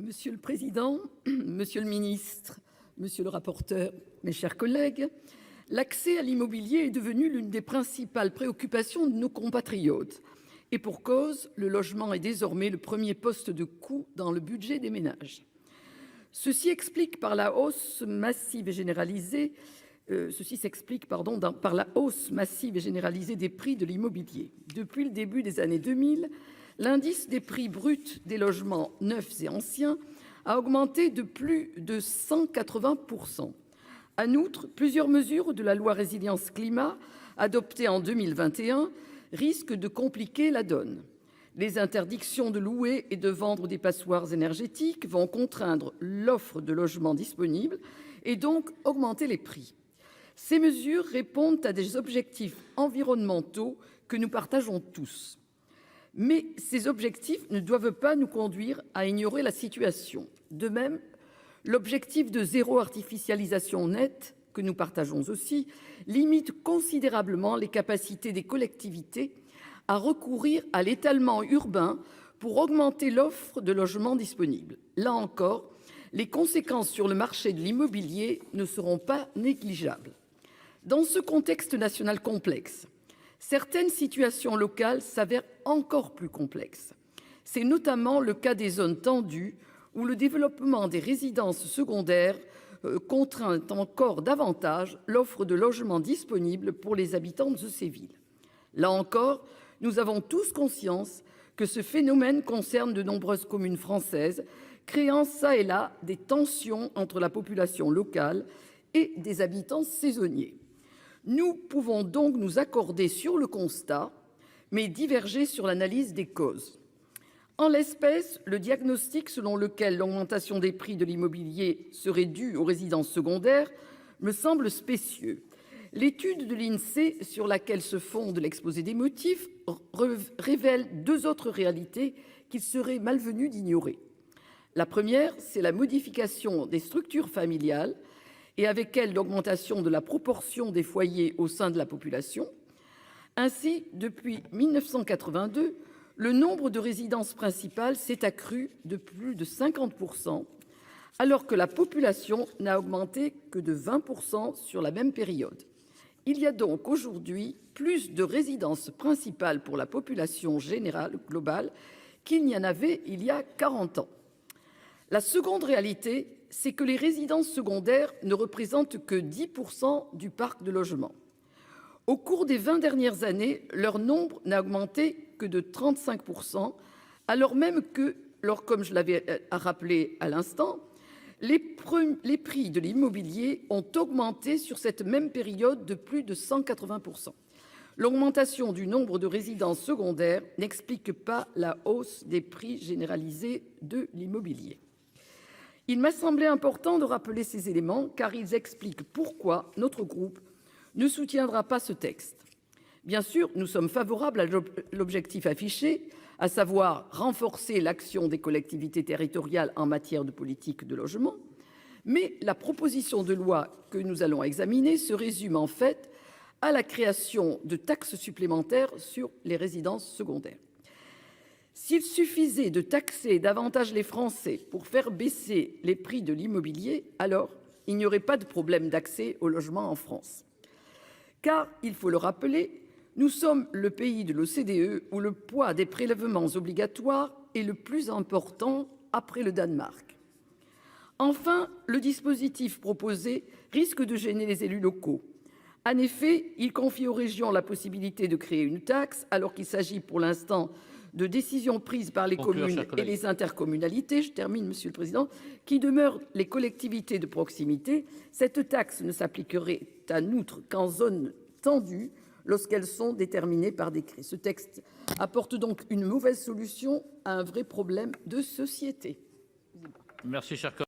Monsieur le président, monsieur le ministre, monsieur le rapporteur, mes chers collègues, l'accès à l'immobilier est devenu l'une des principales préoccupations de nos compatriotes. Et pour cause, le logement est désormais le premier poste de coût dans le budget des ménages. Ceci s'explique par la hausse massive et généralisée des prix de l'immobilier. Depuis le début des années 2000, l'indice des prix bruts des logements neufs et anciens a augmenté de plus de 180%. En outre, plusieurs mesures de la loi Résilience Climat, adoptée en 2021, risquent de compliquer la donne. Les interdictions de louer et de vendre des passoires énergétiques vont contraindre l'offre de logements disponibles et donc augmenter les prix. Ces mesures répondent à des objectifs environnementaux que nous partageons tous. Mais ces objectifs ne doivent pas nous conduire à ignorer la situation. De même, l'objectif de zéro artificialisation nette, que nous partageons aussi, limite considérablement les capacités des collectivités à recourir à l'étalement urbain pour augmenter l'offre de logements disponibles. Là encore, les conséquences sur le marché de l'immobilier ne seront pas négligeables. Dans ce contexte national complexe, certaines situations locales s'avèrent encore plus complexes. C'est notamment le cas des zones tendues où le développement des résidences secondaires contraint encore davantage l'offre de logements disponibles pour les habitants de ces villes. Là encore, nous avons tous conscience que ce phénomène concerne de nombreuses communes françaises, créant çà et là des tensions entre la population locale et des habitants saisonniers. Nous pouvons donc nous accorder sur le constat, mais diverger sur l'analyse des causes. En l'espèce, le diagnostic selon lequel l'augmentation des prix de l'immobilier serait due aux résidences secondaires me semble spécieux. L'étude de l'Insee sur laquelle se fonde l'exposé des motifs révèle deux autres réalités qu'il serait malvenu d'ignorer. La première, c'est la modification des structures familiales et avec elle l'augmentation de la proportion des foyers au sein de la population. Ainsi, depuis 1982, le nombre de résidences principales s'est accru de plus de 50%, alors que la population n'a augmenté que de 20% sur la même période. Il y a donc aujourd'hui plus de résidences principales pour la population générale globale qu'il n'y en avait il y a 40 ans. La seconde réalité, c'est que les résidences secondaires ne représentent que 10% du parc de logements. Au cours des 20 dernières années, leur nombre n'a augmenté que de 35%, alors même que, comme je l'avais rappelé à l'instant, les prix de l'immobilier ont augmenté sur cette même période de plus de 180%. L'augmentation du nombre de résidences secondaires n'explique pas la hausse des prix généralisés de l'immobilier. Il m'a semblé important de rappeler ces éléments car ils expliquent pourquoi notre groupe ne soutiendra pas ce texte. Bien sûr, nous sommes favorables à l'objectif affiché, à savoir renforcer l'action des collectivités territoriales en matière de politique de logement, mais la proposition de loi que nous allons examiner se résume en fait à la création de taxes supplémentaires sur les résidences secondaires. S'il suffisait de taxer davantage les Français pour faire baisser les prix de l'immobilier, alors il n'y aurait pas de problème d'accès au logement en France. Car, il faut le rappeler, nous sommes le pays de l'OCDE où le poids des prélèvements obligatoires est le plus important après le Danemark. Enfin, le dispositif proposé risque de gêner les élus locaux. En effet, il confie aux régions la possibilité de créer une taxe alors qu'il s'agit pour l'instant de décisions prises par les communes et les intercommunalités, je termine Monsieur le Président, qui demeurent les collectivités de proximité. Cette taxe ne s'appliquerait en outre qu'en zone tendue lorsqu'elles sont déterminées par décret. Ce texte apporte donc une mauvaise solution à un vrai problème de société. Merci, cher collègue.